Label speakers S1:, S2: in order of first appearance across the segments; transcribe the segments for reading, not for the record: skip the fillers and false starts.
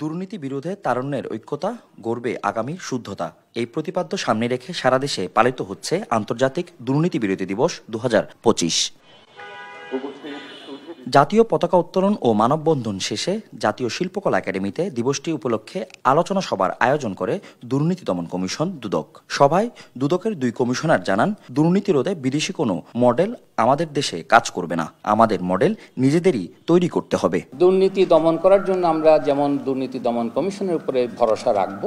S1: দুর্নীতি বিরোধে তারুণ্যের ঐক্যতা গড়বে আগামীর শুদ্ধতা, এই প্রতিপাদ্য সামনে রেখে সারা দেশে পালিত হচ্ছে আন্তর্জাতিক দুর্নীতি বিরোধী দিবস 2025। জাতীয় পতাকা উত্তোলন ও মানববন্ধন শেষে জাতীয় শিল্পকলা একাডেমিতে দিবসটি উপলক্ষে আলোচনা সভার আয়োজন করে দুর্নীতি দমন কমিশন দুদক। সভায় দুদকের 2 কমিশনার জানান, দুর্নীতি রোধে বিদেশি কোনো মডেল আমাদের দেশে কাজ করবে না, আমাদের মডেল নিজেদেরই তৈরি করতে হবে।
S2: দুর্নীতি দমন করার জন্য আমরা যেমন দুর্নীতি দমন কমিশনের উপরে ভরসা রাখব,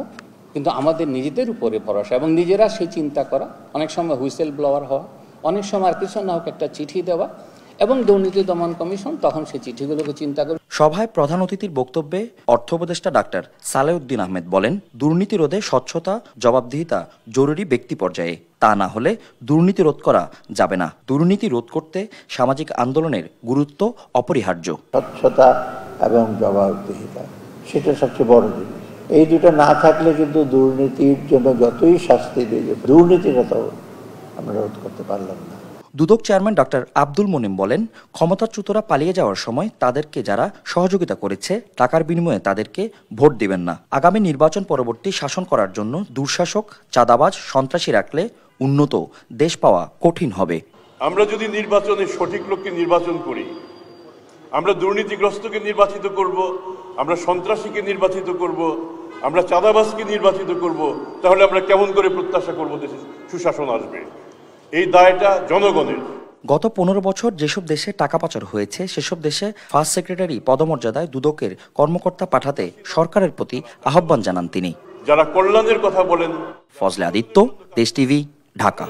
S2: কিন্তু আমাদের নিজেদের উপরে ভরসা এবং নিজেরা সেই চিন্তা করা, অনেক সময় হুইসেল ব্লোয়ার হওয়া, অনেক সময় আর কিছু না হোক একটা চিঠি দেওয়া, এবং দুর্নীতি দমন কমিশন তখন সেই চিঠিগুলোকে চিন্তা করে।
S1: সভায় প্রধান অতিথির বক্তব্যে অর্থ উপদেষ্টা ডাক্তার সালেউদ্দিন আহমেদ বলেন, দুর্নীতি রোধে স্বচ্ছতা, জবাবদিহিতা জরুরি ব্যক্তি পর্যায়ে, তা না হলে দুর্নীতি রোধ করা যাবে না। দুর্নীতি রোধ করতে সামাজিক আন্দোলনের গুরুত্ব অপরিহার্য।
S3: স্বচ্ছতা এবং জবাবদিহিতা সেটা সবচেয়ে বড় জিনিস। এই দুটো না থাকলে কিন্তু দুর্নীতির জন্য যতই শাস্তি দিয়ে দুর্নীতিটা তো আমরা রোধ করতে পারলাম না।
S1: দুদক চেয়ারম্যান ডক্টর আব্দুল মোনেম বলেন, ক্ষমতাচ্যুতরা পালিয়ে যাওয়ার সময় তাদেরকে যারা সহযোগিতা করেছে টাকার বিনিময়ে তাদেরকে ভোট দিবেন না। আগামী নির্বাচন পরবর্তী শাসন করার জন্য দুঃশাসক, চাঁদাবাজ, সন্ত্রাসী রাখলে উন্নত দেশ পাওয়া কঠিন হবে।
S4: আমরা যদি নির্বাচনে সঠিক লোককে নির্বাচন করি, আমরা দুর্নীতিগ্রস্তকে নির্বাচিত করব, আমরা সন্ত্রাসীকে নির্বাচিত করব, আমরা চাঁদাবাজকে নির্বাচিত করব, তাহলে আমরা কেমন করে প্রত্যাশা করব দেশে সুশাসন আসবে? এই দায়টা জনগণের।
S1: গত 15 বছর যেসব দেশে টাকা পাচার হয়েছে সেসব দেশে ফার্স্ট সেক্রেটারি পদমর্যাদায় দুদকের কর্মকর্তা পাঠাতে সরকারের প্রতি আহ্বান জানান তিনি।
S4: যারা কল্যাণের কথা বলেন।
S1: ফজলে আদিত্য, দেশ টিভি, ঢাকা।